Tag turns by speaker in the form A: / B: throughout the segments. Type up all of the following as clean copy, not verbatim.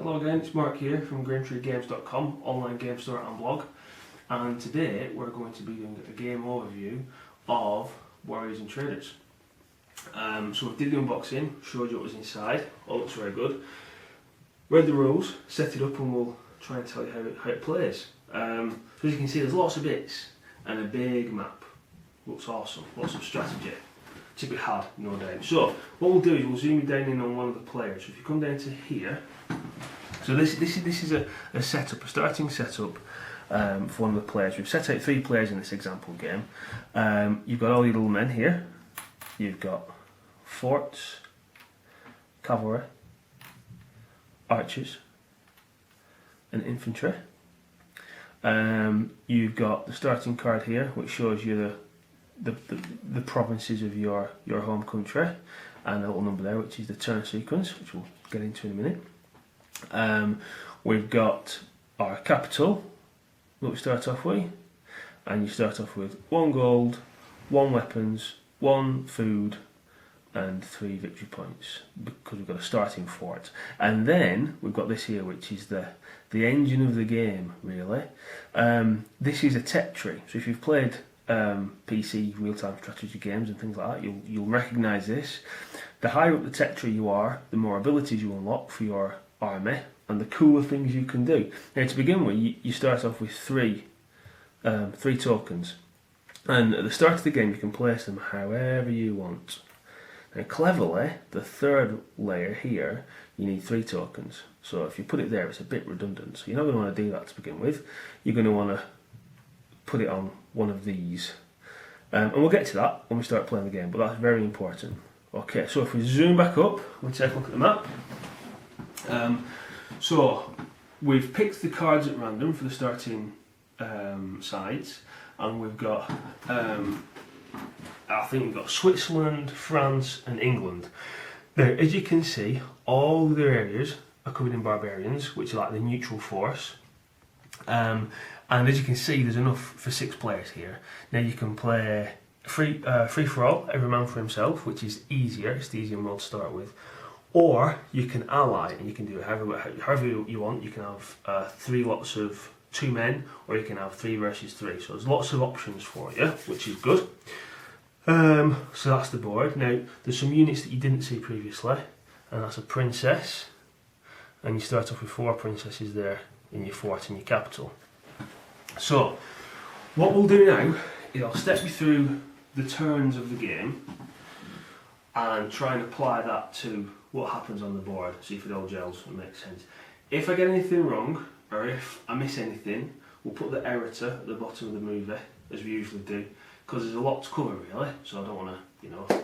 A: Hello again, it's Mark here from GameTreeGames.com, online game store and blog, and today we're going to be doing a game overview of Warriors and Traders. So we did the unboxing, showed you what was inside, all looks very good. Read the rules, set it up, and we'll try and tell you how it plays. So as you can see, there's lots of bits and a big map. Looks awesome, lots of strategy. It's a bit hard, no doubt. So what we'll do is we'll zoom you down in on one of the players. So if you come down to here, so this is a setup, a starting setup for one of the players. We've set out 3 players in this example game. You've got all your little men here. You've got forts, cavalry, archers, and infantry. You've got the starting card here, which shows you the provinces of your home country, and a little number there, which is the turn sequence, which we'll get into in a minute. We've got our capital that we start off with, and you start off with 1 gold, 1 weapons, 1 food, and 3 victory points, because we've got a starting fort. And then we've got this here, which is the engine of the game, really. This is a tech tree, so if you've played PC real-time strategy games and things like that, you'll recognise this. The higher up the tech tree you are, the more abilities you unlock for your army and the cooler things you can do. Now, to begin with, you start off with 3 tokens, and at the start of the game you can place them however you want. Now, cleverly, the third layer here, you need 3 tokens. So if you put it there, it's a bit redundant. So you're not going to want to do that to begin with. You're going to want to put it on one of these. And we'll get to that when we start playing the game, but that's very important. Okay, so if we zoom back up, we'll take a look at the map. So we've picked the cards at random for the starting sides, and we've got I think we've got Switzerland, France and England. Now, as you can see, all the areas are covered in barbarians, which are like the neutral force. And as you can see, there's enough for 6 players here. Now you can play free for all, every man for himself, which is easier, it's the easier mode to start with. Or you can ally, and you can do it however you want. You can have 3 lots of 2 men, or you can have 3 versus 3. So there's lots of options for you, which is good. So that's the board. Now there's some units that you didn't see previously, and that's a princess, and you start off with 4 princesses there in your fort and your capital. So what we'll do now is I'll step you through the turns of the game and try and apply that to what happens on the board, see if it all gels and makes sense. If I get anything wrong, or if I miss anything, we'll put the errata at the bottom of the movie, as we usually do, because there's a lot to cover really, so I don't want to,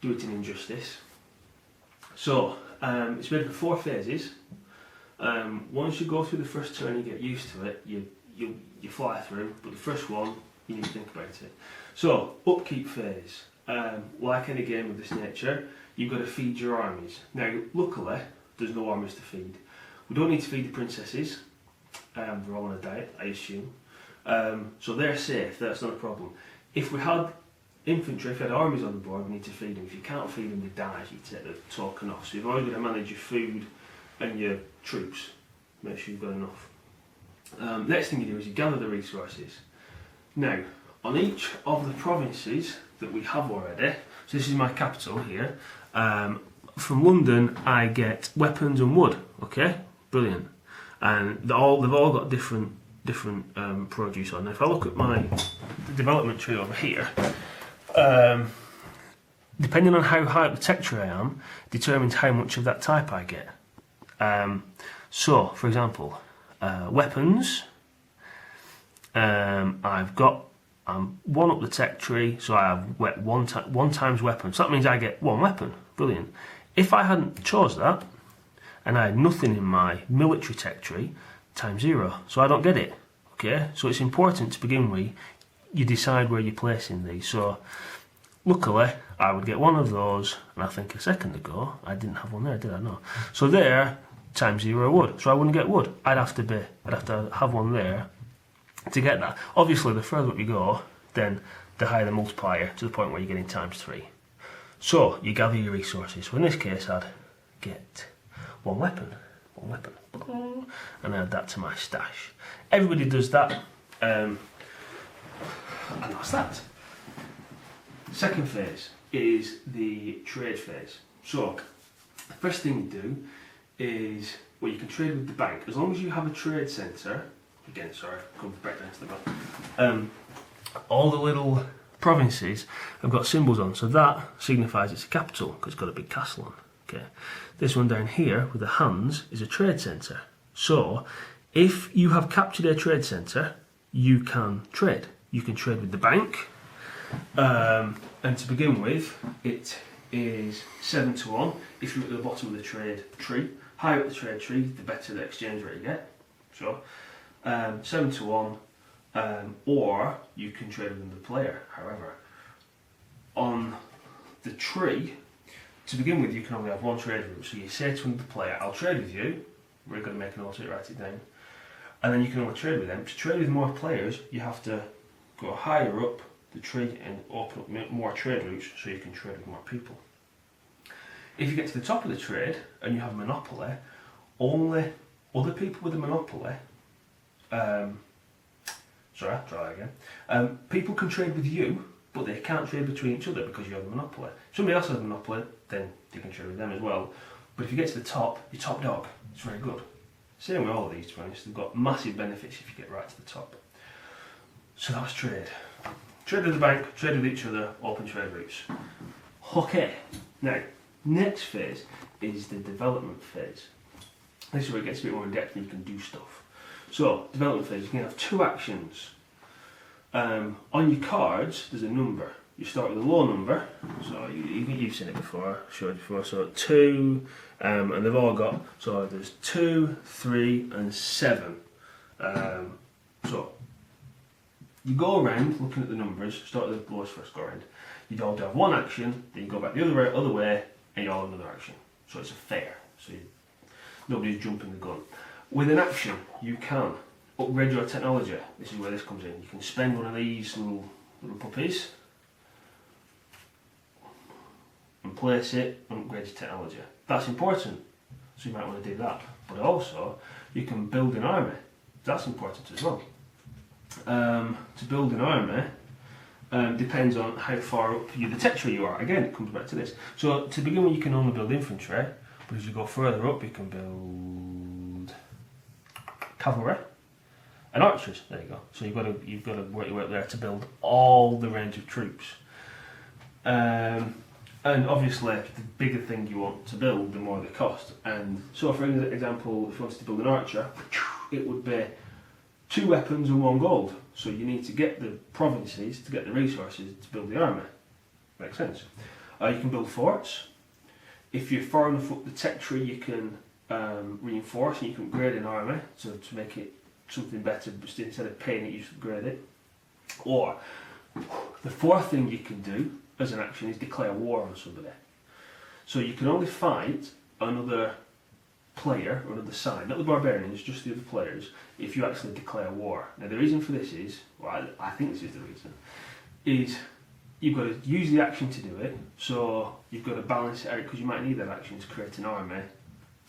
A: do it an injustice. So, it's made up of 4 phases. Once you go through the first turn, you get used to it, you fly through, but the first one, you need to think about it. So, upkeep phase. Like any game of this nature, you've got to feed your armies. Now, luckily, there's no armies to feed. We don't need to feed the princesses. They're all on a diet, I assume. So they're safe, that's not a problem. If we had infantry, if you had armies on the board, we need to feed them. If you can't feed them, they die, you take the token off. So you've always got to manage your food and your troops. Make sure you've got enough. Next thing you do is you gather the resources. Now, on each of the provinces that we have already, so this is my capital here, from London I get weapons and wood, okay? Brilliant. And they've all got different produce on. Now, if I look at the development tree over here, depending on how high up the tech tree I am, determines how much of that type I get. So, for example, weapons, I've got 1 up the tech tree, so I have 1 times weapon. So that means I get 1 weapon. Brilliant. If I hadn't chose that, and I had nothing in my military tech tree, times 0, so I don't get it. Okay, so it's important to begin with, you decide where you're placing these. So luckily I would get 1 of those, and I think a second ago I didn't have 1 there, did I? No. So there, times 0 wood, so I wouldn't get wood. I'd have to have 1 there to get that. Obviously the further up you go, then the higher the multiplier, to the point where you're getting times 3. So you gather your resources. So in this case I'd get 1 weapon. one weapon. And add that to my stash. Everybody does that. And that's that. Second phase is the trade phase. So, the first thing you do is, well, you can trade with the bank. As long as you have a trade centre, again, sorry, come back down to the back. All the little provinces have got symbols on, so that signifies it's a capital, because it's got a big castle on. Okay. This one down here with the hands is a trade centre. So, if you have captured a trade centre, you can trade. You can trade with the bank. And to begin with, it is 7 to 1. If you're at the bottom of the trade tree, higher up the trade tree, the better the exchange rate you get. So, 7 to 1, or you can trade with another player. However, on the tree, to begin with, you can only have one trade route. So you say to another player, I'll trade with you. We're going to make an alter, write it down. And then you can only trade with them. To trade with more players, you have to go higher up the tree and open up more trade routes so you can trade with more people. If you get to the top of the trade and you have a monopoly, only other people with a monopoly, sorry, I'll try that again. People can trade with you, but they can't trade between each other because you have a monopoly. If somebody else has a monopoly, then you can trade with them as well. But if you get to the top, you're top dog. It's very good. Same with all of these, to be honest. They've got massive benefits if you get right to the top. So that's trade. Trade with the bank, trade with each other, open trade routes. Okay, now, next phase is the development phase. This is where it gets a bit more in depth and you can do stuff. So, development phase, you can have two actions. On your cards, there's a number. You start with a low number, so you've seen it before, showed you before, so 2, and they've all got, so there's 2, 3 and 7. So, you go around looking at the numbers, start with the lowest first, go around. You don't have one action, then you go back the other way, and you all have another action. So it's a fair, so nobody's jumping the gun. With an action, you can upgrade your technology. This is where this comes in. You can spend one of these little puppies and place it and upgrade your technology. That's important, so you might want to do that. But also, you can build an army. That's important as well. To build an army depends on how far up the tech tree you are. Again, it comes back to this. So to begin with, you can only build infantry, but as you go further up, you can build cavalry and archers. There you go. So you've got to work your way up there to build all the range of troops. And obviously, the bigger thing you want to build, the more they cost. And so, for example, if you wanted to build an archer, it would be 2 weapons and 1 gold. So you need to get the provinces to get the resources to build the army. Makes sense. You can build forts. If you're far enough up the tech tree, you can reinforce and you can upgrade an army to make it something better, but instead of paying it, you just upgrade it. Or the fourth thing you can do as an action is declare war on somebody. So you can only fight another player or another side, not the barbarians, just the other players, if you actually declare war. Now the reason for this is, well I think this is the reason, is you've got to use the action to do it, so you've got to balance it out because you might need that action to create an army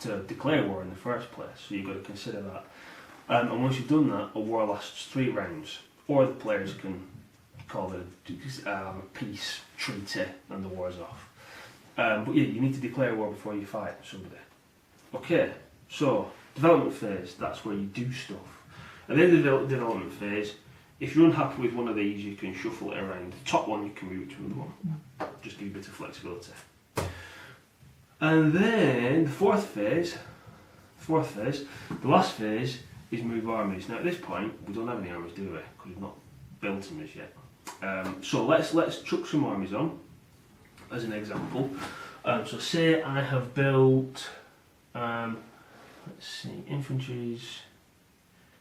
A: to declare war in the first place, so you've got to consider that. And once you've done that, a war lasts 3 rounds, or the players can call it a peace treaty and the war's off. But yeah, you need to declare war before you fight somebody. Okay, so development phase, that's where you do stuff. At the end of the development phase, if you're unhappy with one of these, you can shuffle it around. The top one, you can move it to another one. Just give you a bit of flexibility. And then the fourth phase, the last phase, is move armies. Now at this point, we don't have any armies, do we? Because we've not built them as yet. So let's chuck some armies on, as an example. So say I have built, let's see, infantry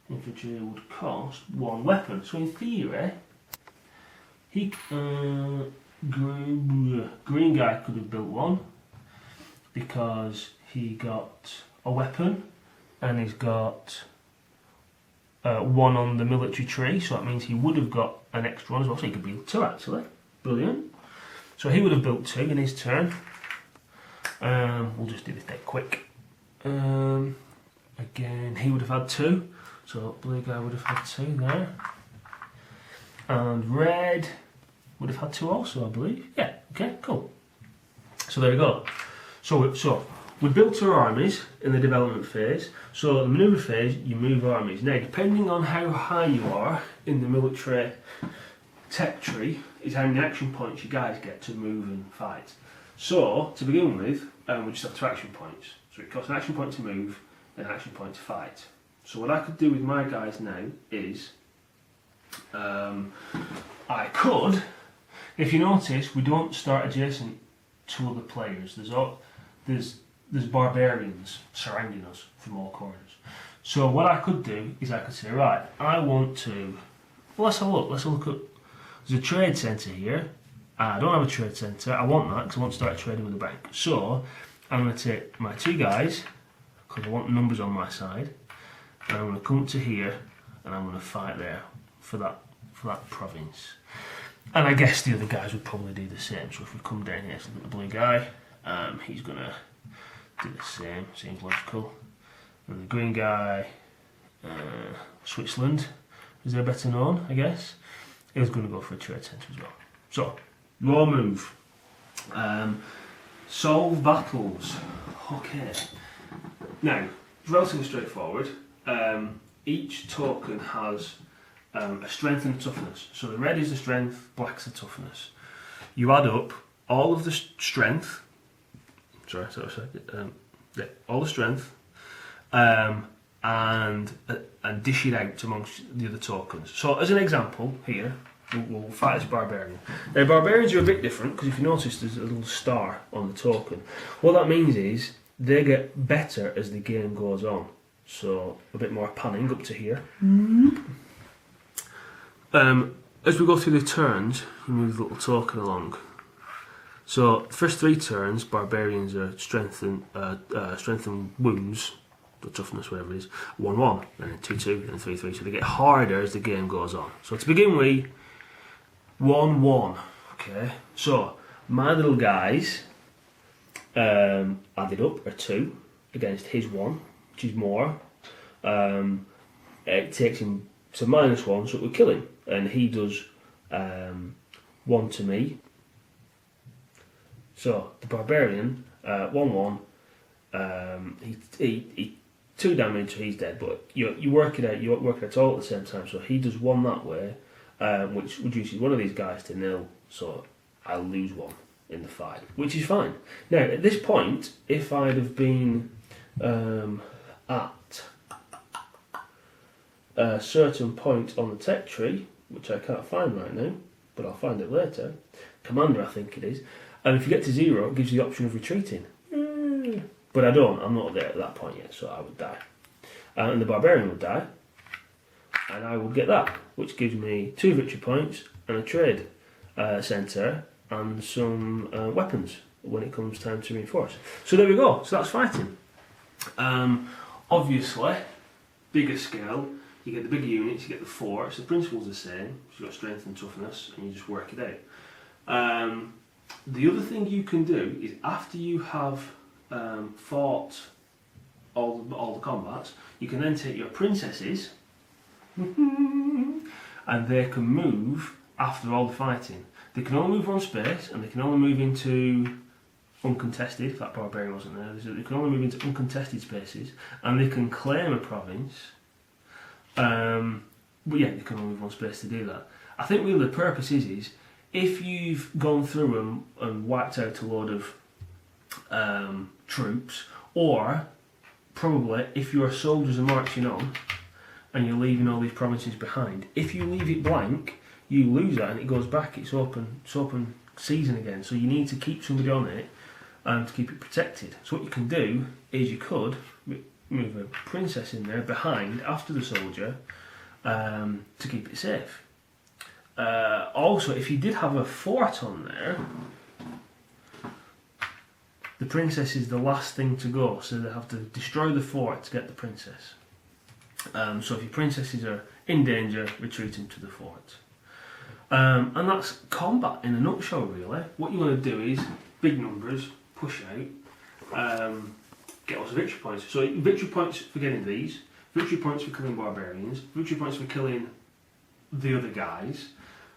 A: would cost 1 weapon. So in theory, green guy could have built 1 because he got a weapon and he's got 1 on the military tree, so that means he would have got an extra 1 as well, so he could build 2 actually. Brilliant. So he would have built 2 in his turn. We'll just do this dead quick. again, he would have had 2. So blue guy would have had 2 there. And red would have had 2 also, I believe. Yeah, okay, cool. So there we go. So we built our armies in the development phase. So the manoeuvre phase, you move armies. Now, depending on how high you are in the military tech tree, is how many action points you guys get to move and fight. So, to begin with, we just have 2 action points. So it costs an action point to move and an action point to fight. So what I could do with my guys now is, I could, if you notice, we don't start adjacent to other players. There's barbarians surrounding us from all corners. So what I could do is I could say, right, I want to, well, let's have a look. Let's look at, there's a trade centre here. I don't have a trade centre. I want that because I want to start trading with the bank. So I'm going to take my 2 guys, because I want numbers on my side, and I'm going to come up to here and I'm going to fight there for that province. And I guess the other guys would probably do the same. So if we come down here, so look at the blue guy, he's going to do the same, seems logical. And the green guy, Switzerland, is there better known, I guess. He's going to go for a trade centre as well. So, raw move. Solve battles. Okay. Now, it's relatively straightforward. Each token has a strength and a toughness. So the red is the strength, black's the toughness. You add up all of the strength, all the strength, and dish it out amongst the other tokens. So as an example here, we'll fight this barbarian. Now barbarians are a bit different because if you notice there's a little star on the token. What that means is they get better as the game goes on. So a bit more panning up to here. As we go through the turns, you move the little token along. So the first 3 turns, barbarians are strength and wounds, or toughness, whatever it is, 1-1, and then 2-2, and 3-3. So they get harder as the game goes on. So to begin with, 1-1. Okay. So my little guys added up are 2 against his 1, which is more. It takes him to -1, so it would kill him, and he does 1 to me. So the barbarian 1-1. He 2 damage, so he's dead. But you work it out. You work it out all at the same time. So he does 1 that way, which reduces one of these guys to 0. So I lose 1 in the fight, which is fine. Now at this point, if I'd have been at a certain point on the tech tree, which I can't find right now, but I'll find it later. Commander, I think it is. And if you get to 0, it gives you the option of retreating. But I don't. I'm not there at that point yet, so I would die. And the barbarian would die, and I would get that, which gives me 2 victory points and a trade centre and some weapons when it comes time to reinforce. So there we go. So that's fighting. Obviously, bigger scale. You get the bigger units, you get the forts. The principle's the same. So you've got strength and toughness, and you just work it out. The other thing you can do is after you have fought all the combats, you can then take your princesses and they can move after all the fighting. They can only move 1 space, and they can only move into uncontested, if that barbarian wasn't there. They can only move into uncontested spaces, and they can claim a province. But yeah, they can only move 1 space to do that. I think really the purpose is if you've gone through and wiped out a load of troops, or probably if your soldiers are marching on and you're leaving all these provinces behind, if you leave it blank, you lose that and it goes back. It's open season again. So you need to keep somebody on it and to keep it protected. So what you can do is you could move a princess in there behind after the soldier to keep it safe. Also, if you did have a fort on there, the princess is the last thing to go, so they have to destroy the fort to get the princess. So if your princesses are in danger, retreat into the fort. And that's combat in a nutshell, really. What you want to do is big numbers, push out, get lots of victory points. So victory points for getting these, victory points for killing barbarians, victory points for killing the other guys,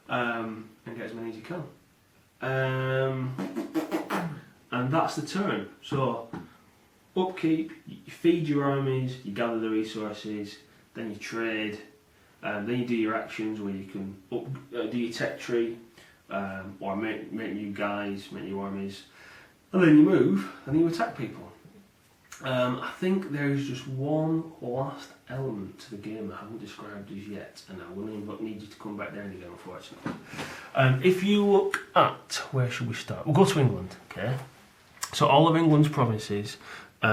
A: and get as many as you can. And that's the turn. So upkeep, you feed your armies, you gather the resources, then you trade, then you do your actions where you can do your tech tree, or make new guys, make new armies, and then you move and then you attack people. I think there is just one last element to the game I haven't described as yet, and I will need you to come back down again, unfortunately. If you look at, where should we start? We'll go to England, okay? So all of England's provinces they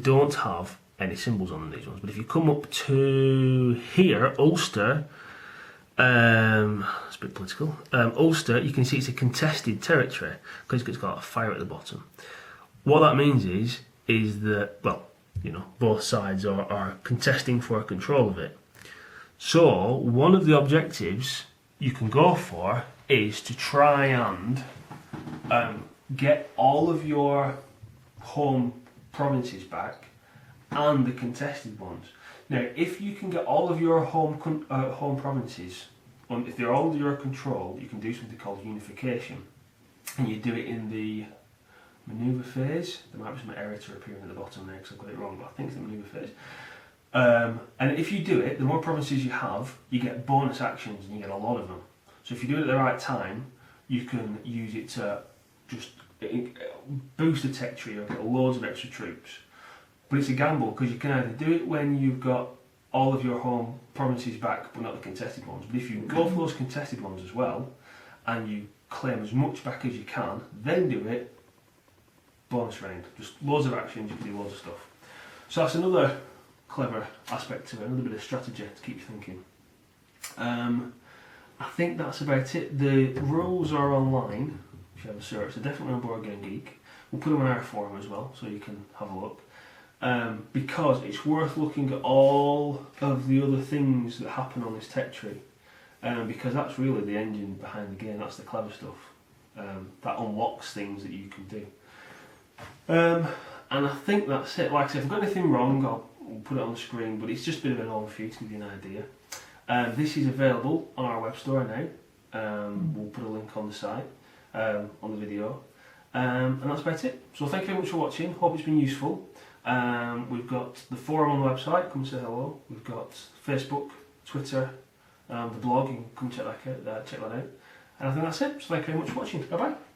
A: don't have any symbols on these ones, but if you come up to here, Ulster, it's a bit political, Ulster, you can see it's a contested territory because it's got a fire at the bottom. What that means is that, well, you know, both sides are contesting for control of it. So one of the objectives you can go for is to try and get all of your home provinces back and the contested ones. Now, if you can get all of your home provinces, if they're all under your control, you can do something called Unification, and you do it in the manoeuvre phase. There might be some error to appearing at the bottom there because I've got it wrong, but I think it's the manoeuvre phase. And if you do it, the more provinces you have, you get bonus actions, and you get a lot of them. So if you do it at the right time, you can use it to just boost the tech tree or get loads of extra troops. But it's a gamble because you can either do it when you've got all of your home provinces back but not the contested ones. But if you go for those contested ones as well and you claim as much back as you can, then do it bonus round. Just loads of actions, you can do loads of stuff. So that's another clever aspect to it, another bit of strategy to keep you thinking. I think that's about it. The rules are online, if you have a search. They're definitely on Board Game Geek. We'll put them on our forum as well, so you can have a look. Because it's worth looking at all of the other things that happen on this tech tree. Because that's really the engine behind the game, that's the clever stuff. That unlocks things that you can do. And I think that's it. Like I said, if I've got anything wrong, I'll put it on the screen, but it's just a bit of an overview to give you an idea. This is available on our web store now. We'll put a link on the site, on the video. And that's about it. So thank you very much for watching. Hope it's been useful. We've got the forum on the website, come say hello. We've got Facebook, Twitter, the blog, you can come check that out. And I think that's it. So thank you very much for watching. Bye bye.